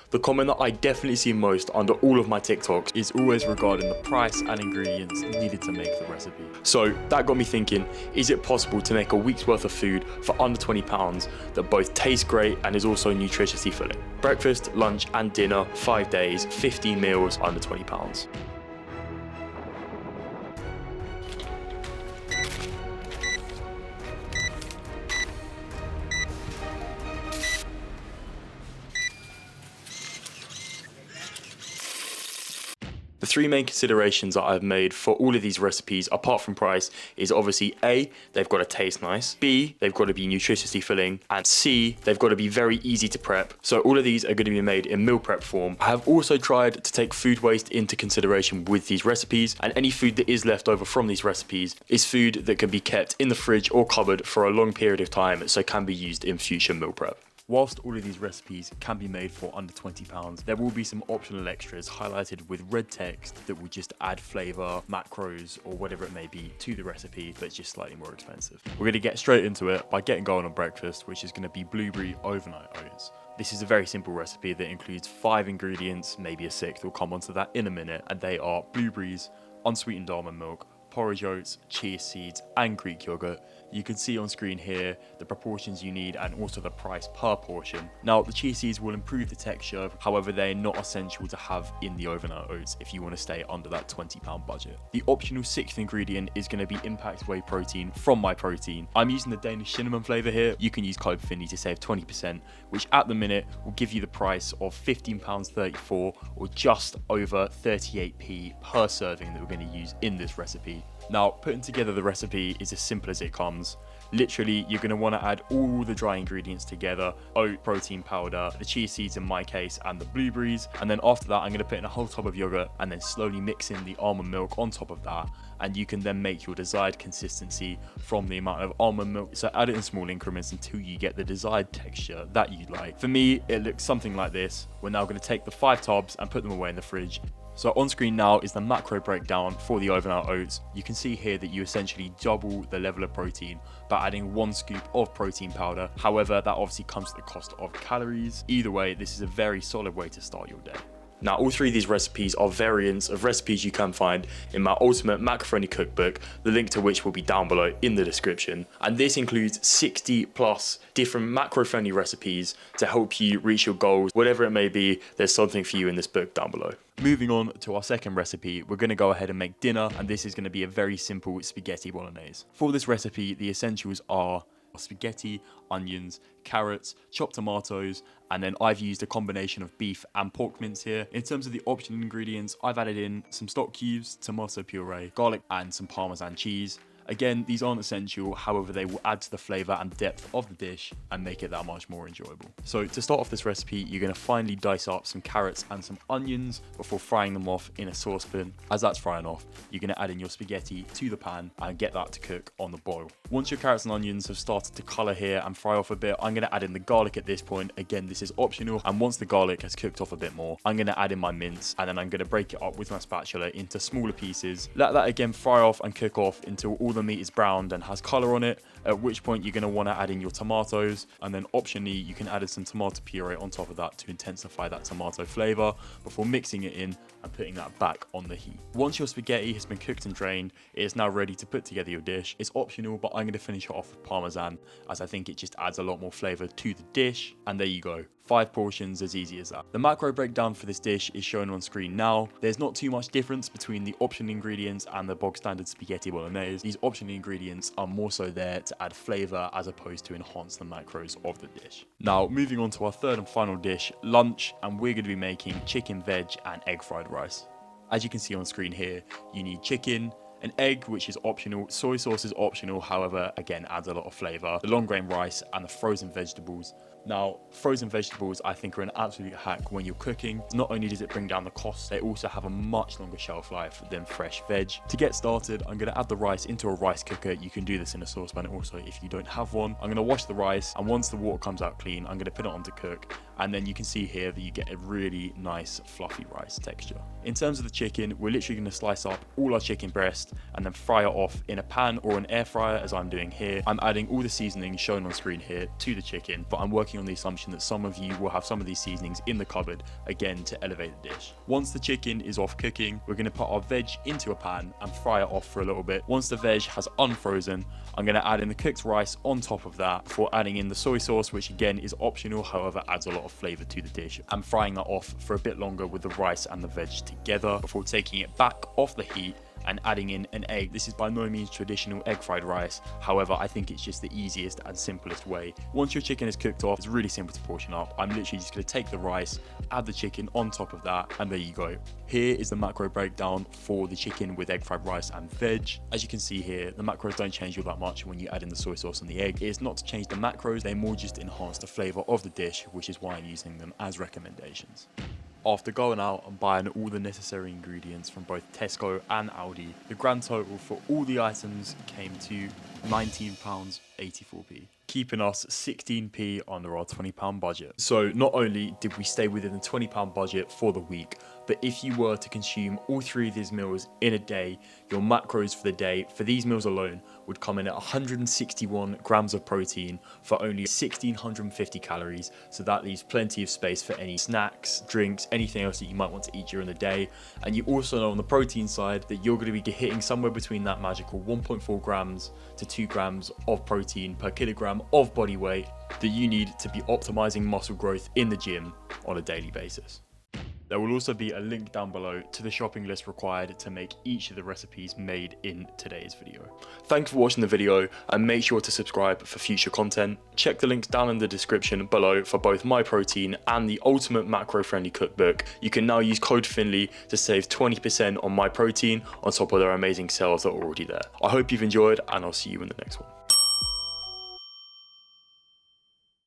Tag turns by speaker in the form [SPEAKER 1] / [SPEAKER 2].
[SPEAKER 1] The comment that I definitely see most under all of my TikToks is always regarding the price and ingredients needed to make the recipe. So that got me thinking, is it possible to make a week's worth of food for under £20 that both tastes great and is also nutritiously filling? Breakfast, lunch and dinner, 5 days, 15 meals, under £20. The three main considerations that I've made for all of these recipes, apart from price, is obviously A, they've got to taste nice, B, they've got to be nutritiously filling, and C, they've got to be very easy to prep. So all of these are going to be made in meal prep form. I have also tried to take food waste into consideration with these recipes, and any food that is left over from these recipes is food that can be kept in the fridge or cupboard for a long period of time, so can be used in future meal prep. Whilst all of these recipes can be made for under £20, there will be some optional extras highlighted with red text that will just add flavour, macros, or whatever it may be to the recipe, but it's just slightly more expensive. We're going to get straight into it by getting going on breakfast, which is going to be blueberry overnight oats. This is a very simple recipe that includes 5 ingredients, maybe a 6th, we'll come onto that in a minute, and they are blueberries, unsweetened almond milk, porridge oats, chia seeds and Greek yogurt. You can see on screen here the proportions you need and also the price per portion. Now the chia seeds will improve the texture, however they're not essential to have in the overnight oats if you want to stay under that £20 budget. The optional 6th ingredient is going to be Impact Whey Protein from My Protein. I'm using the Danish cinnamon flavour here. You can use code Finley to save 20%, which at the minute will give you the price of £15.34 or just over 38p per serving that we're going to use in this recipe. Now, putting together the recipe is as simple as it comes. Literally, you're going to want to add all the dry ingredients together, oat protein powder, the chia seeds in my case, and the blueberries. And then after that, I'm going to put in a whole tub of yogurt and then slowly mix in the almond milk on top of that. And you can then make your desired consistency from the amount of almond milk. So add it in small increments until you get the desired texture that you like. For me, it looks something like this. We're now going to take the 5 tubs and put them away in the fridge. So on screen now is the macro breakdown for the overnight oats. You can see here that you essentially double the level of protein by adding 1 scoop of protein powder. However, that obviously comes at the cost of calories. Either way, this is a very solid way to start your day. Now, all 3 of these recipes are variants of recipes you can find in my ultimate macro-friendly cookbook, the link to which will be down below in the description. And this includes 60 plus different macro-friendly recipes to help you reach your goals. Whatever it may be, there's something for you in this book down below. Moving on to our second recipe, we're going to go ahead and make dinner, and this is going to be a very simple spaghetti bolognese. For this recipe, the essentials are spaghetti, onions, carrots, chopped tomatoes, and then I've used a combination of beef and pork mince here. In terms of the optional ingredients, I've added in some stock cubes, tomato puree, garlic, and some Parmesan cheese. Again, these aren't essential, however they will add to the flavour and depth of the dish and make it that much more enjoyable. So to start off this recipe, you're going to finely dice up some carrots and some onions before frying them off in a saucepan. As that's frying off, you're going to add in your spaghetti to the pan and get that to cook on the boil. Once your carrots and onions have started to colour here and fry off a bit, I'm going to add in the garlic at this point. Again, this is optional, and once the garlic has cooked off a bit more, I'm going to add in my mince and then I'm going to break it up with my spatula into smaller pieces. Let that again fry off and cook off until all the meat is browned and has colour on it, at which point you're going to want to add in your tomatoes, and then optionally you can add in some tomato puree on top of that to intensify that tomato flavour before mixing it in and putting that back on the heat. Once your spaghetti has been cooked and drained, it is now ready to put together your dish. It's optional, but I'm going to finish it off with Parmesan as I think it just adds a lot more flavour to the dish, and there you go. 5 portions, as easy as that. The macro breakdown for this dish is shown on screen now. There's not too much difference between the optional ingredients and the bog standard spaghetti bolognese. These optional ingredients are more so there to add flavour as opposed to enhance the macros of the dish. Now, moving on to our third and final dish, lunch, and we're going to be making chicken, veg, and egg fried rice. As you can see on screen here, you need chicken, an egg, which is optional, soy sauce is optional, however, again, adds a lot of flavour, the long grain rice, and the frozen vegetables. Now, frozen vegetables I think are an absolute hack when you're cooking. Not only does it bring down the cost, they also have a much longer shelf life than fresh veg. To get started, I'm going to add the rice into a rice cooker. You can do this in a saucepan also if you don't have one. I'm going to wash the rice, and once the water comes out clean, I'm going to put it on to cook. And then you can see here that you get a really nice fluffy rice texture. In terms of the chicken, we're literally going to slice up all our chicken breast and then fry it off in a pan or an air fryer as I'm doing here. I'm adding all the seasonings shown on screen here to the chicken, but I'm working working on the assumption that some of you will have some of these seasonings in the cupboard, again, to elevate the dish. Once the chicken is off cooking, we're going to put our veg into a pan and fry it off for a little bit. Once the veg has unfrozen, I'm going to add in the cooked rice on top of that before adding in the soy sauce, which again is optional, however adds a lot of flavour to the dish, and frying that off for a bit longer with the rice and the veg together before taking it back off the heat and adding in an egg. This is by no means traditional egg fried rice, however I think it's just the easiest and simplest way. Once your chicken is cooked off, it's really simple to portion up. I'm literally just going to take the rice, add the chicken on top of that, and there you go. Here is the macro breakdown for the chicken with egg fried rice and veg. As you can see here, the macros don't change all that much when you add in the soy sauce and the egg. It's not to change the macros, they more just enhance the flavour of the dish, which is why I'm using them as recommendations. After going out and buying all the necessary ingredients from both Tesco and Aldi, the grand total for all the items came to £19.84p, keeping us 16p under our £20 budget. So not only did we stay within the £20 budget for the week, but if you were to consume all 3 of these meals in a day, your macros for the day for these meals alone would come in at 161 grams of protein for only 1650 calories. So that leaves plenty of space for any snacks, drinks, anything else that you might want to eat during the day. And you also know on the protein side that you're going to be hitting somewhere between that magical 1.4 grams to 2 grams of protein per kilogram of body weight that you need to be optimizing muscle growth in the gym on a daily basis. There will also be a link down below to the shopping list required to make each of the recipes made in today's video. Thanks for watching the video and make sure to subscribe for future content. Check the links down in the description below for both my protein and the ultimate macro friendly cookbook. You can now use code Finley to save 20% on my protein on top of their amazing sales that are already there. I hope you've enjoyed and I'll see you in the next one.